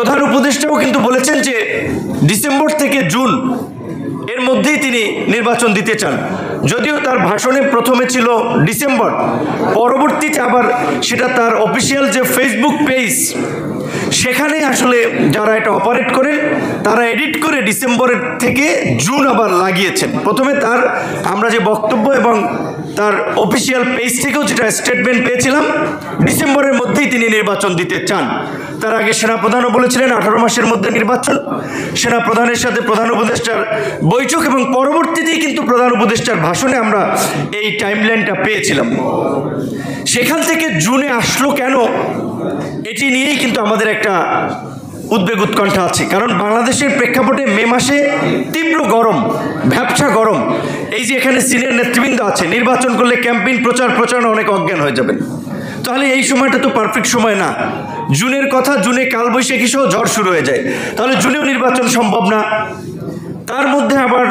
প্রধান উপদেষ্টাও কিন্তু বলেছেন যে ডিসেম্বর থেকে জুন এর মধ্যেই তিনি নির্বাচন দিতে চান। যদিও তার ভাষণে প্রথমে ছিল ডিসেম্বর, পরবর্তীতে আবার সেটা তার অফিসিয়াল যে ফেসবুক পেজ সেখানে আসলে যারা এটা অপারেট করেন তারা এডিট করে ডিসেম্বরের থেকে জুন আবার লাগিয়েছেন। প্রথমে তার আমরা যে বক্তব্য এবং তার অফিসিয়াল পেজ থেকেও যেটা স্টেটমেন্ট পেয়েছিলাম ডিসেম্বরের মধ্যেই তিনি নির্বাচন দিতে চান। তার আগে সেনাপ্রধানও বলেছিলেন 18 মাসের মধ্যে নির্বাচন, সেনাপ্রধানের সাথে প্রধান উপদেষ্টার বৈঠক এবং পরবর্তীতেই কিন্তু প্রধান উপদেষ্টার ভাষণে আমরা এই টাইমলাইনটা পেয়েছিলাম। সেখান থেকে জুনে আসলো কেন, এটি নিয়েই কিন্তু আমাদের একটা উদ্বেগ উৎকণ্ঠা আছে। কারণ বাংলাদেশের প্রেক্ষাপটে মে মাসে তীব্র গরম, ভ্যাপসা গরম। এই যে এখানে সিনিয়র নেতৃবৃন্দ আছে, নির্বাচন করলে ক্যাম্পেইন প্রচারণা অনেক অজ্ঞান হয়ে যাবেন। তাহলে এই সময়টা তো পারফেক্ট সময় না। জুনের কথা, জুনে কালবৈশাখী সহ ঝড় শুরু হয়ে যায়, তাহলে জুনেও নির্বাচন সম্ভব না। তার মধ্যে আবার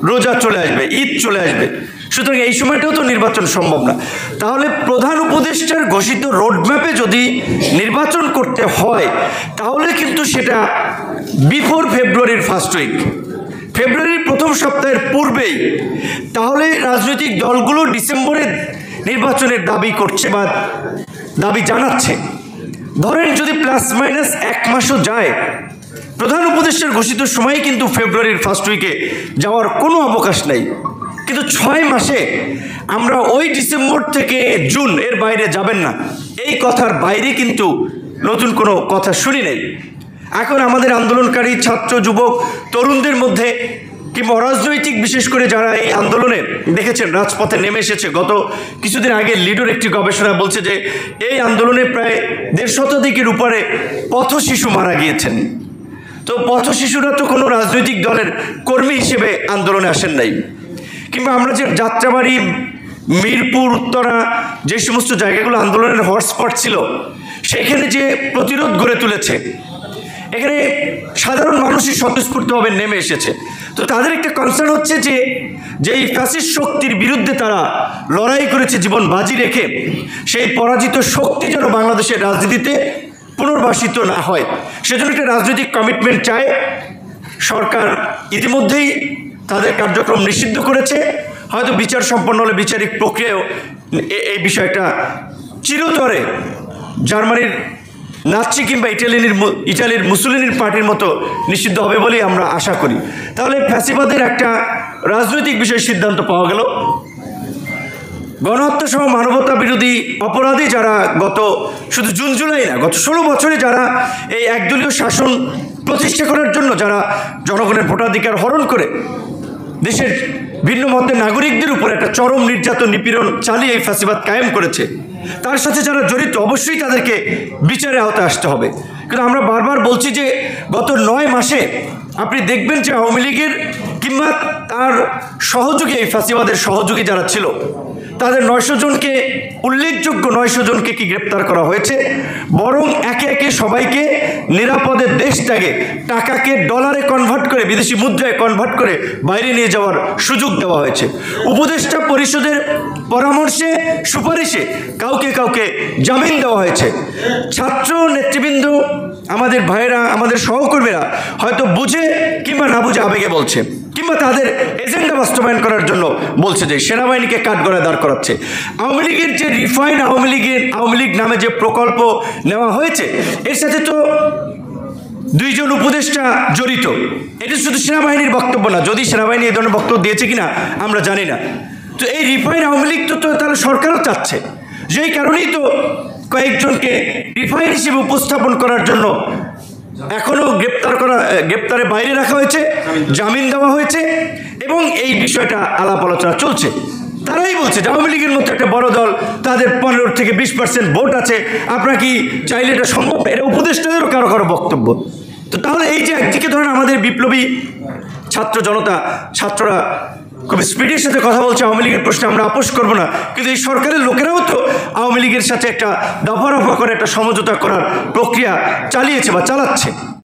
রোজা চলে আসবে, ঈদ চলে আসবে, সুতরাং এই সময়টাও তো নির্বাচন সম্ভব না। তাহলে প্রধান উপদেষ্টার ঘোষিত রোডম্যাপে যদি নির্বাচন করতে হয় তাহলে কিন্তু সেটা বিফোর ফেব্রুয়ারির ফার্স্ট উইক, ফেব্রুয়ারির প্রথম সপ্তাহের পূর্বেই। তাহলে রাজনৈতিক দলগুলো ডিসেম্বরে নির্বাচনের দাবি করছে বা দাবি জানাচ্ছে। ধরেন যদি প্লাস মাইনাস 1 মাসও যায়, প্রধান উপদেষ্টার ঘোষিত সময় কিন্তু ফেব্রুয়ারির ফার্স্ট উইকে যাওয়ার কোনো অবকাশ নেই। কিন্তু 6 মাসে আমরা ওই ডিসেম্বর থেকে জুন এর বাইরে যাবেন না, এই কথার বাইরে কিন্তু নতুন কোনো কথা শুনি নেই। এখন আমাদের আন্দোলনকারী ছাত্র, যুবক, তরুণদের মধ্যে কিংবা অরাজনৈতিক বিশেষ করে যারা এই আন্দোলনে দেখেছেন রাজপথে নেমে এসেছে, গত কিছুদিন আগে লিডোর একটি গবেষণা বলছে যে এই আন্দোলনে প্রায় 1.5 শতাধিকের উপরে পথ শিশু মারা গিয়েছেন। তো পথ শিশুরা তো কোনো রাজনৈতিক দলের কর্মী হিসেবে আন্দোলনে আসেন নাই। কিংবা আমরা যে যাত্রাবাড়ি, মিরপুর, উত্তরা, যে সমস্ত জায়গাগুলো আন্দোলনের হটস্পট ছিল সেখানে যে প্রতিরোধ গড়ে তুলেছে, এখানে সাধারণ মানুষই স্বতঃস্ফূর্তভাবে নেমে এসেছে। তো তাদের একটা কনসার্ন হচ্ছে যে এই ফ্যাসিস্ট শক্তির বিরুদ্ধে তারা লড়াই করেছে জীবন বাজি রেখে, সেই পরাজিত শক্তি যেন বাংলাদেশের রাজনীতিতে পুনর্বাসিত না হয়, সেজন্য একটা রাজনৈতিক কমিটমেন্ট চায়। সরকার ইতিমধ্যেই তাদের কার্যক্রম নিষিদ্ধ করেছে, হয়তো বিচার সম্পন্ন হলে বিচারিক প্রক্রিয়াও এই বিষয়টা চিরতরে জার্মানির নাৎসি কিংবা ইটালির মুসোলিনির পার্টির মতো নিষিদ্ধ হবে বলেই আমরা আশা করি। তাহলে ফ্যাসিবাদের একটা রাজনৈতিক বিষয় সিদ্ধান্ত পাওয়া গেল। গণহত্যা সহ মানবতা বিরোধী অপরাধী যারা গত শুধু জুন জুলাই না, গত 16 বছরে যারা এই একদলীয় শাসন প্রতিষ্ঠা করার জন্য যারা জনগণের ভোটাধিকার হরণ করে দেশের ভিন্ন মতের নাগরিকদের উপর একটা চরম নির্যাতন, নিপীড়ন চালিয়ে এই ফ্যাসিবাদ কায়েম করেছে, তার সাথে যারা জড়িত অবশ্যই তাদেরকে বিচারের আওতায় আসতে হবে। কিন্তু আমরা বারবার বলছি যে গত 9 মাসে আপনি দেখবেন যে আওয়ামী লীগের কিংবা তার সহযোগী, এই ফ্যাসিবাদের সহযোগী যারা ছিল তাদের 900 জনকে, উল্লেখযোগ্য 900 জনকে কি গ্রেপ্তার করা হয়েছে, বরং একে একে সবাইকে নিরাপদে দেশ ত্যাগে টাকাকে ডলারে কনভার্ট করে, বিদেশি মুদ্রায় কনভার্ট করে বাইরে নিয়ে যাওয়ার সুযোগ দেওয়া হয়েছে। উপদেষ্টা পরিষদের পরামর্শে, সুপারিশে কাউকে কাউকে জামিন দেওয়া হয়েছে। ছাত্র নেতৃবৃন্দ, আমাদের ভাইয়েরা, আমাদের সহকর্মীরা হয়তো বুঝে কিংবা না বুঝে আবেগে বলছে, কিংবা তাদের এজেন্ডা বাস্তবায়ন করার জন্য বলছে যে সেনাবাহিনীকে কাঠগড়ায় দাঁড় করাচ্ছে। আওয়ামী লীগের যে রিফাইন আওয়ামী লীগ নামে যে প্রকল্প নেওয়া হয়েছে, এর সাথে তো 2 জন উপদেষ্টা জড়িত। এটা শুধু সেনাবাহিনীর বক্তব্য না, যদি সেনাবাহিনী এই ধরনের বক্তব্য দিয়েছে কিনা আমরা জানি না। তো এই রিফাইন আওয়ামী লীগ তো তাহলে সরকারও চাচ্ছে, যেই কারণেই তো কয়েকজনকে রিফাইন হিসেবে উপস্থাপন করার জন্য এখনও গ্রেপ্তারে বাইরে রাখা হয়েছে, জামিন দেওয়া হয়েছে এবং এই বিষয়টা আলাপ আলোচনা চলছে। তারাই বলছে যে আওয়ামী লীগের মতো একটা বড় দল, তাদের 15 থেকে 20% ভোট আছে, আপনারা কি চাইলে এটা সম্ভব? এটা উপদেষ্টাদেরও কারো কারো বক্তব্য। তো তাহলে এই যে একদিকে ধরেন আমাদের বিপ্লবী ছাত্র জনতা, ছাত্ররা খুব স্পিডের সাথে কথা বলছে আওয়ামী লীগের প্রশ্নে আমরা আপোষ করবো না, কিন্তু এই সরকারের লোকেরাও তো আওয়ামী লীগের সাথে একটা দফা রফা করে একটা সমঝোতা করার প্রক্রিয়া চালিয়েছে বা চালাচ্ছে।